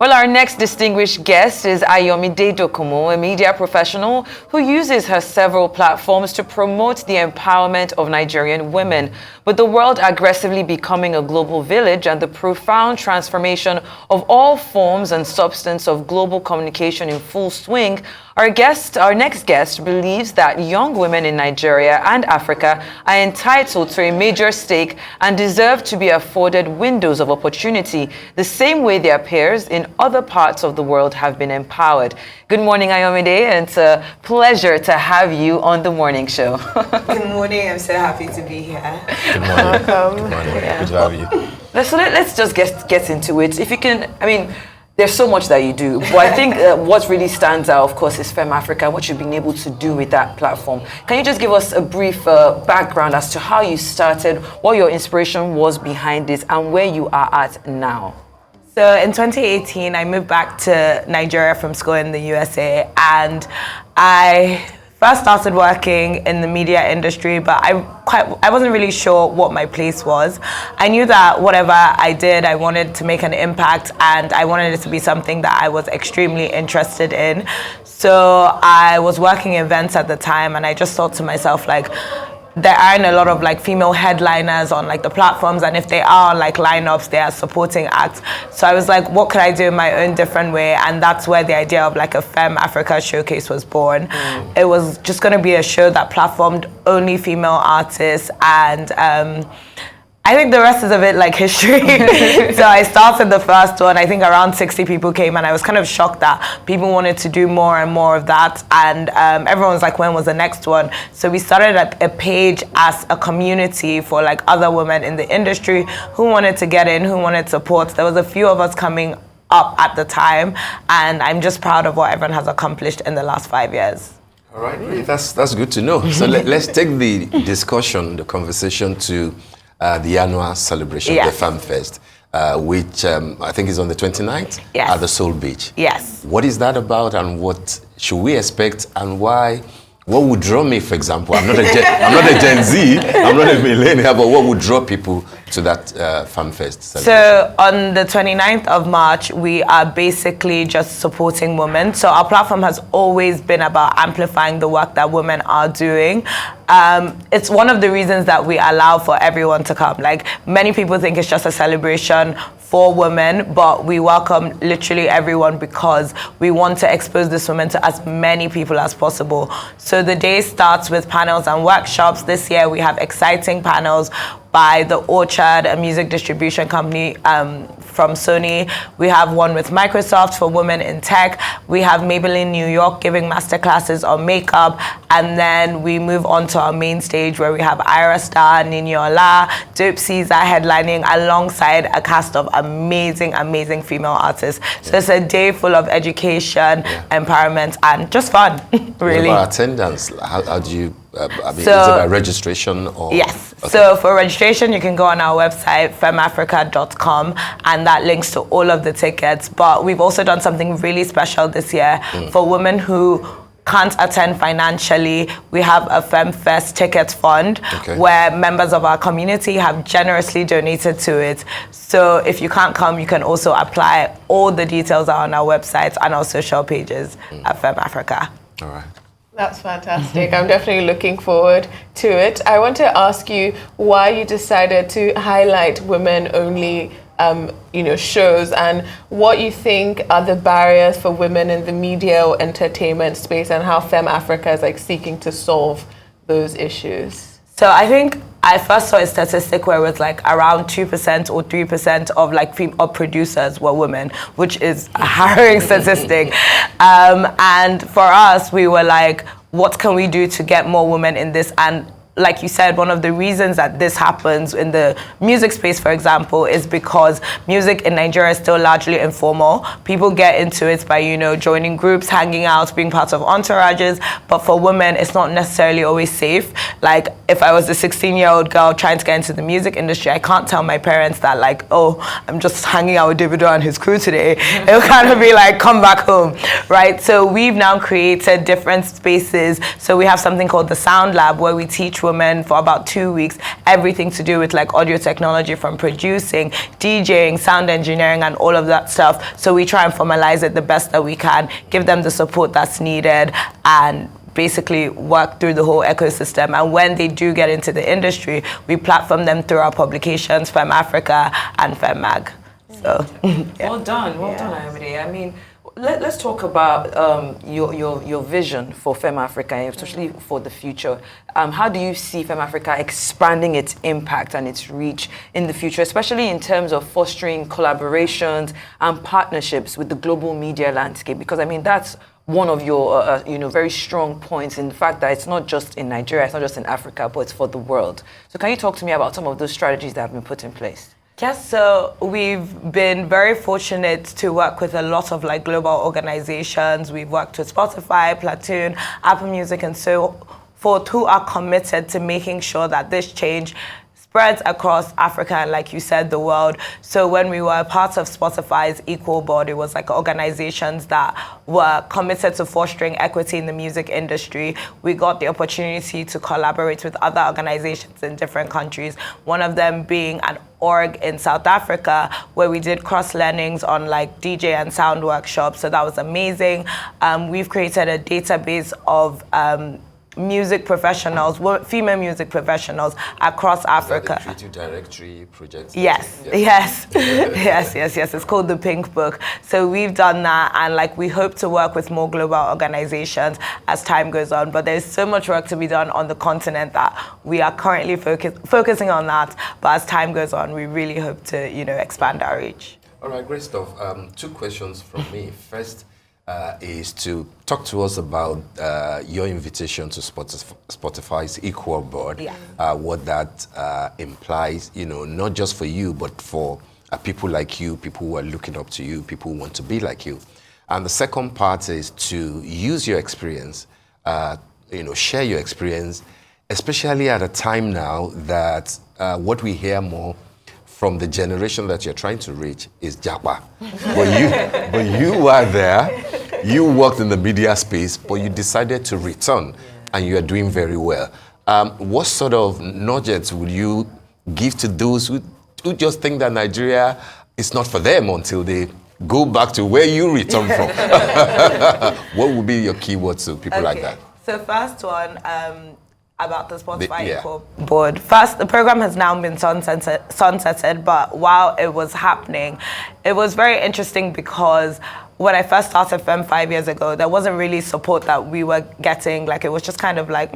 Well, our next distinguished guest is Ayomide Dokunmu, a media professional who uses her several platforms to promote the empowerment of Nigerian women. With the world aggressively becoming a global village and the profound transformation of all forms and substance of global communication in full swing, our next guest believes that young women in Nigeria and Africa are entitled to a major stake and deserve to be afforded windows of opportunity, the same way their peers in other parts of the world have been empowered. Good morning, Ayomide, and it's a pleasure to have you on the morning show. Good morning. I'm so happy to be here. Good morning. Welcome. Good morning. Yeah. Good to have you. Let's just get into it. If you can, there's so much that you do, but I think what really stands out, of course, is FEMME Africa, what you've been able to do with that platform. Can you just give us a brief background as to how you started, what your inspiration was behind this, and where you are at now? So in 2018, I moved back to Nigeria from school in the USA, and I first started working in the media industry, but I wasn't really sure what my place was. I knew that whatever I did, I wanted to make an impact, and I wanted it to be something that I was extremely interested in. So I was working events at the time, and I just thought to myself, there aren't a lot of female headliners on the platforms, and if they are on lineups, they are supporting acts. So I was like, what could I do in my own different way? And that's where the idea of a FEMME Africa showcase was born. It was just going to be a show that platformed only female artists, and I think the rest is a bit history. So I started the first one. I think around 60 people came, and I was kind of shocked that people wanted to do more and more of that. And everyone was like, when was the next one? So we started a page as a community for other women in the industry who wanted to get in, who wanted support. There was a few of us coming up at the time, and I'm just proud of what everyone has accomplished in the last 5 years. All right, that's good to know. So let's take the discussion, the conversation to the annual celebration of the Fanfest, which I think is on the 29th at the Soul Beach. Yes. What is that about, and what should we expect, and why? What would draw me, for example? I'm not a Gen Z, I'm not a millennial, but what would draw people to that Fanfest celebration? So on the 29th of March, we are basically just supporting women. So our platform has always been about amplifying the work that women are doing. It's one of the reasons that we allow for everyone to come. Many people think it's just a celebration for women, but we welcome literally everyone because we want to expose this woman to as many people as possible. So the day starts with panels and workshops. This year we have exciting panels by The Orchard, a music distribution company from Sony. We have one with Microsoft for women in tech. We have Maybelline New York giving masterclasses on makeup. And then we move on to our main stage where we have Arya, Starr, Niniola, Dope Caesar headlining alongside a cast of amazing female artists. So it's a day full of education, empowerment, and just fun, really. What about attendance? How do you... is it by registration or? Yes. Okay. So for registration, you can go on our website, femmeafrica.com, and that links to all of the tickets. But we've also done something really special this year for women who can't attend financially. We have a FEMMFest ticket fund where members of our community have generously donated to it. So if you can't come, you can also apply. All the details are on our website and our social pages at FEMME Africa. All right. That's fantastic. I'm definitely looking forward to it. I want to ask you why you decided to highlight women-only shows, and what you think are the barriers for women in the media or entertainment space, and how FEMME Africa is seeking to solve those issues. So I think I first saw a statistic where it was around 2% or 3% of producers were women, which is a harrowing statistic. And for us, we were what can we do to get more women in this? And like you said, one of the reasons that this happens in the music space, for example, is because music in Nigeria is still largely informal. People get into it by, joining groups, hanging out, being part of entourages. But for women, it's not necessarily always safe. If I was a 16-year-old girl trying to get into the music industry, I can't tell my parents that, I'm just hanging out with Davido and his crew today. It'll kind of be come back home, right? So we've now created different spaces. So we have something called the Sound Lab, where we teach woman for about 2 weeks, everything to do with like audio technology, from producing, DJing, sound engineering, and all of that stuff. So we try and formalize it the best that we can, give them the support that's needed, and basically work through the whole ecosystem. And when they do get into the industry, we platform them through our publications, FEMME Africa and FEMME. So, yeah. Well done, Ayomide. I mean, let's talk about your vision for FEMME Africa, especially for the future. How do you see FEMME Africa expanding its impact and its reach in the future, especially in terms of fostering collaborations and partnerships with the global media landscape? Because I mean, that's one of your very strong points in the fact that it's not just in Nigeria, it's not just in Africa, but it's for the world. So can you talk to me about some of those strategies that have been put in place? Yes, so we've been very fortunate to work with a lot of like global organizations. We've worked with Spotify, Platoon, Apple Music, and so forth, who are committed to making sure that this change spreads across Africa and, like you said, the world. So when we were part of Spotify's Equal Board, it was like organizations that were committed to fostering equity in the music industry. We got the opportunity to collaborate with other organizations in different countries, one of them being an org in South Africa, where we did cross-learnings on like DJ and sound workshops. So that was amazing. We've created a database of music professionals, female music professionals across Africa. Is that the Treaty Directory project? Yes, yes, yes. It's called the Pink Book. So we've done that, and like we hope to work with more global organizations as time goes on. But there's so much work to be done on the continent that we are currently focusing on that. But as time goes on, we really hope to, expand our reach. All right, great stuff. 2 questions from me. First, is to talk to us about your invitation to Spotify's Equal Board, what that implies, not just for you, but for people like you, people who are looking up to you, people who want to be like you. And the second part is to use your experience, share your experience, especially at a time now that what we hear more from the generation that you're trying to reach is Japa. But you are there, you worked in the media space, but you decided to return, and you are doing very well. What sort of nudges would you give to those who just think that Nigeria is not for them until they go back to where you return from? What would be your key words to people like that? So first one, about the Spotify Equal Board. First, the program has now been sunsetted, but while it was happening, it was very interesting because when I first started FEMME 5 years ago, there wasn't really support that we were getting. Like, it was just kind of like,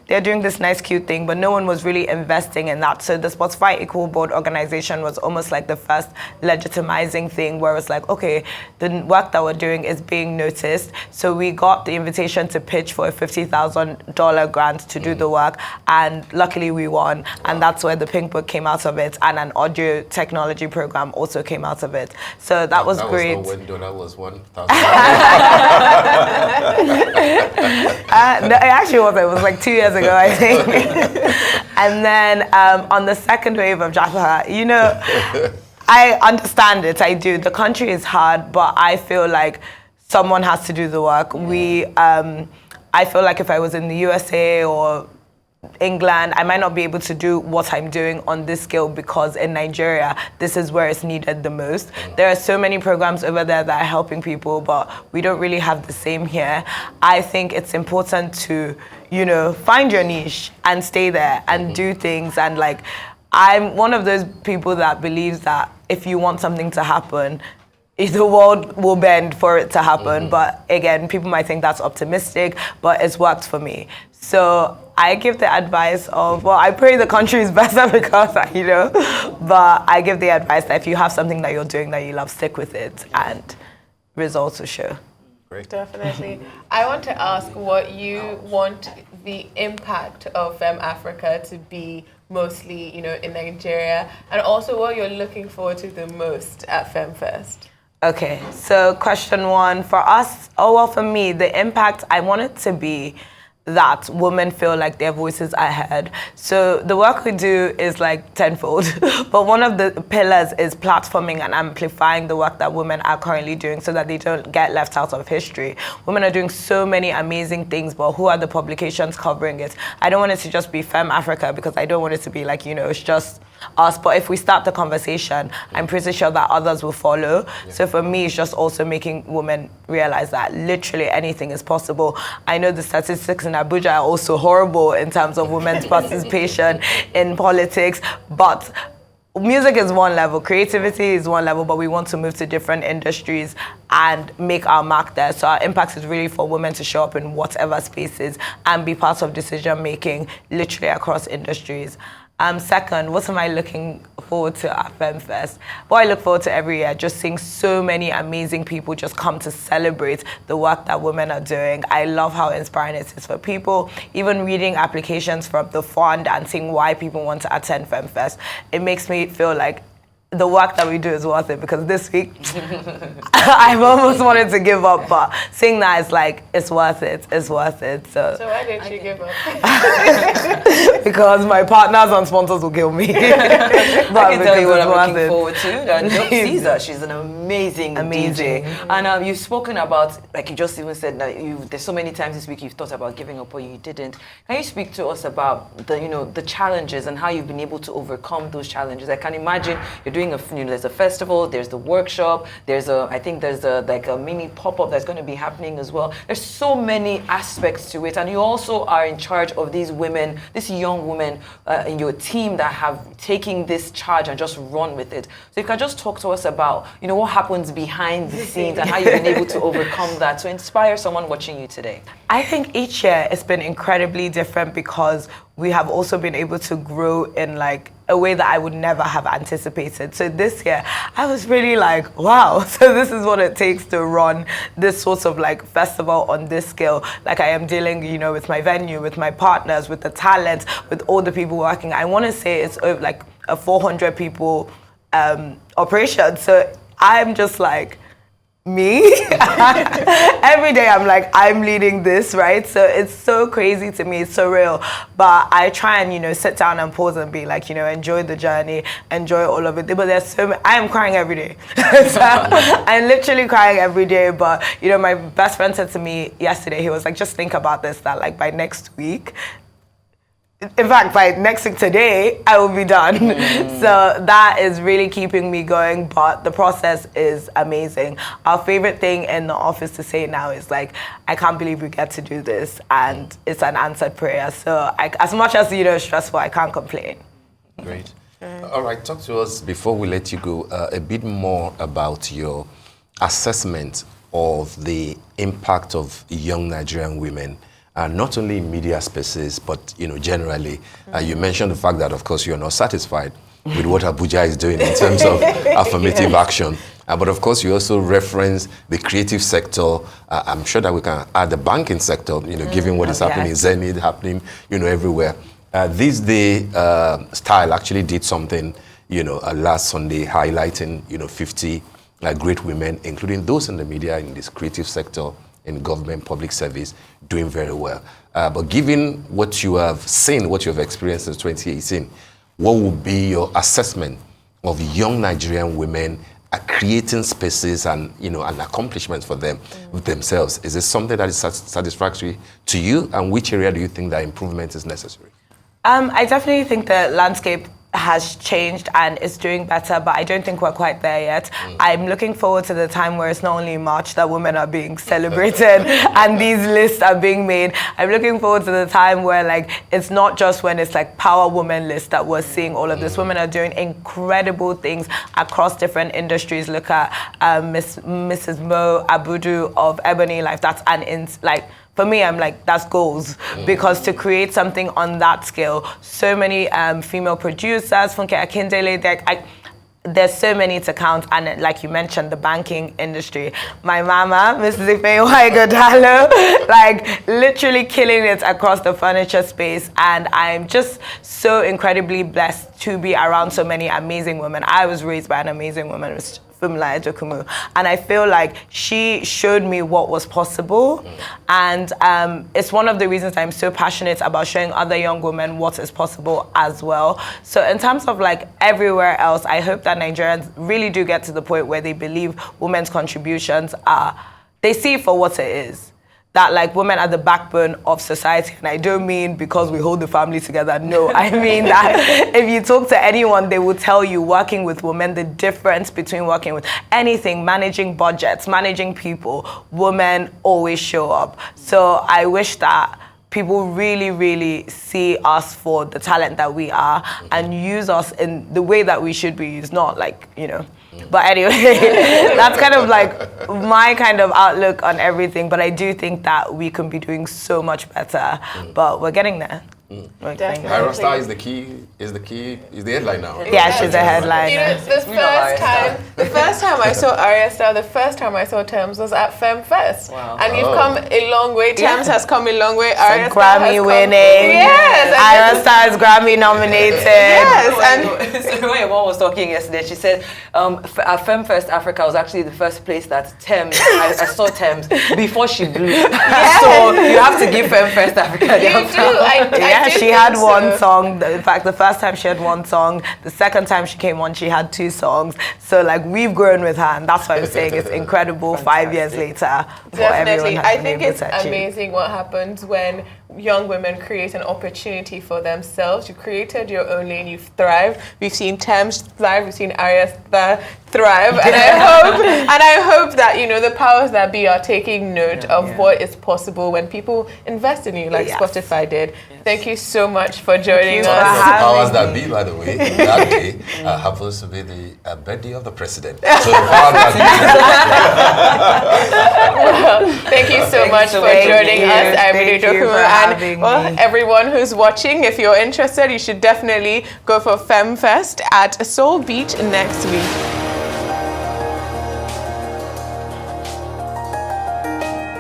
they're doing this nice, cute thing, but no one was really investing in that. So the Spotify Equal Board organization was almost like the first legitimizing thing, where it's like, okay, the work that we're doing is being noticed. So we got the invitation to pitch for a $50,000 grant to do the work, and luckily we won. And that's where the Pink Book came out of it, and an audio technology program also came out of it. So that was great. That was when dollar was 1,000. No, it actually wasn't. It was like 2 years ago, I think. And then on the second wave of Japa, I understand it. I do. The country is hard, but I feel like someone has to do the work. I feel like if I was in the USA or England, I might not be able to do what I'm doing on this scale, because in Nigeria, this is where it's needed the most. There are so many programs over there that are helping people, but we don't really have the same here. I think it's important to, find your niche and stay there and do things. And like, I'm one of those people that believes that if you want something to happen, the world will bend for it to happen. But again, people might think that's optimistic, but it's worked for me. So I give the advice of, I pray the country is better because, but I give the advice that if you have something that you're doing that you love, stick with it, and results will show. Great. Definitely. I want to ask what you want the impact of FEMME Africa to be, mostly, in Nigeria, and also what you're looking forward to the most at FEMMEFest. Okay, so question 1 for us, for me, the impact, I want it to be that women feel like their voices are heard. So the work we do is like tenfold, but one of the pillars is platforming and amplifying the work that women are currently doing so that they don't get left out of history. Women are doing so many amazing things, but who are the publications covering it? I don't want it to just be FEMME Africa, because I don't want it to be like, it's just us. But if we start the conversation, I'm pretty sure that others will follow. Yeah. So for me, it's just also making women realize that literally anything is possible. I know the statistics in Abuja are also horrible in terms of women's participation in politics, but music is one level, creativity is one level, but we want to move to different industries and make our mark there. So our impact is really for women to show up in whatever spaces and be part of decision making literally across industries. Second, what am I looking forward to at FEMMEFest? What I look forward to every year, just seeing so many amazing people just come to celebrate the work that women are doing. I love how inspiring it is for people. Even reading applications from the fund and seeing why people want to attend FEMMEFest, it makes me feel like the work that we do is worth it, because this week I've almost wanted to give up, but seeing that it's like, it's worth it. So why did you give up? Because my partners and sponsors will kill me. But I can tell you what I'm looking forward to. Dope Caesar, she's an amazing DJ. And you've spoken about, like you just even said, that there's so many times this week you've thought about giving up or you didn't. Can you speak to us about the challenges and how you've been able to overcome those challenges? I can imagine you're doing there's a festival, there's the workshop, I think there's a mini pop-up that's going to be happening as well. There's so many aspects to it, and you also are in charge of these women, these young women in your team that have taken this charge and just run with it. So you can just talk to us about what happens behind the scenes and how you've been able to overcome that to inspire someone watching you today. I think each year it's been incredibly different, because we have also been able to grow in like a way that I would never have anticipated. So this year, I was really like, wow, so this is what it takes to run this sort of like festival on this scale. Like I am dealing, with my venue, with my partners, with the talent, with all the people working. I want to say it's like a 400 people operation. So I'm just like, me every day I'm like, I'm leading this, right? So it's so crazy to me, it's surreal, but I try and sit down and pause and be like, enjoy the journey, enjoy all of it. But there's I am crying every day. So I'm literally crying every day. But my best friend said to me yesterday, he was like, just think about this, that like by next week, in fact, by next week today, I will be done. So that is really keeping me going, but the process is amazing. Our favorite thing in the office to say now is like, I can't believe we get to do this, and it's an answered prayer. So as much as it's stressful, I can't complain. Great. All right, talk to us, before we let you go, a bit more about your assessment of the impact of young Nigerian women, not only in media spaces, but generally. You mentioned the fact that, of course, you're not satisfied with what Abuja is doing in terms of affirmative action. But of course, you also reference the creative sector. I'm sure that we can add the banking sector, given what is happening in Zenith, happening, everywhere. This day, Style actually did something, last Sunday, highlighting, 50 great women, including those in the media, in this creative sector, in government, public service, doing very well. But given what you have seen, what you have experienced since 2018, what would be your assessment of young Nigerian women creating spaces and and accomplishments for themselves? Is this something that is satisfactory to you, and which area do you think that improvement is necessary? I definitely think the landscape has changed and is doing better, but I don't think we're quite there yet. I'm looking forward to the time where it's not only March that women are being celebrated and these lists are being made. I'm looking forward to the time where like it's not just when it's like power woman list that we're seeing all of this. Women are doing incredible things across different industries. Look at Mrs. Mo Abudu of Ebony Life. That's for me, I'm like, that's goals. Because to create something on that scale, so many female producers, Funke Akindele, there's so many to count. And like you mentioned, the banking industry. My mama, Mrs. Ifeanyi Godalo, literally killing it across the furniture space. And I'm just so incredibly blessed to be around so many amazing women. I was raised by an amazing woman, FEMME Dokunmu, and I feel like she showed me what was possible, and it's one of the reasons I'm so passionate about showing other young women what is possible as well. So in terms of like everywhere else, I hope that Nigerians really do get to the point where they believe women's contributions they see it for what it is. That like women are the backbone of society. And I don't mean because we hold the family together. No, I mean that if you talk to anyone, they will tell you working with women, the difference between working with anything, managing budgets, managing people, women always show up. So I wish that people really, really see us for the talent that we are and use us in the way that we should be used, not like, you know. But anyway, that's kind of like my kind of outlook on everything. But I do think that we can be doing so much better. But we're getting there. Ayra Starr is the headline now. Yeah, she's the headline. You know, the first time I saw Arya Starr, the first time I saw Thames was at FEMME. Wow. And you've come a long way. Thames has come a long way. Arya Starr Grammy winning. Yes. Arya Starr is Grammy nominated. Yes. And so when your mom was talking yesterday, she said at FEMME Africa was actually the first place that Thames, I saw Thames before she blew. Yes. So you have to give FEMME Africa the You do. Yeah, she had one song. In fact, the first time she had one song. The second time she came on, she had 2 songs. So like we've grown with her, and that's why I'm saying it's incredible. 5 years later, Definitely. I think it's achieve. amazing what happens when young women create an opportunity for themselves. You created your own lane, you've thrived. We've seen Thames thrive, we've seen Arya thrive, and I hope that, you know, the powers that be are taking note of what is possible when people invest in you, like Spotify did. Yes. Thank you so much for joining us. The powers that be, by the way, that day happens to be the birthday of the president. So the powers that be. Well, thank you so much for joining us. Ayomide Dokunmu, and everyone who's watching, if you're interested, you should definitely go for FEMME Fest at Soul Beach next week.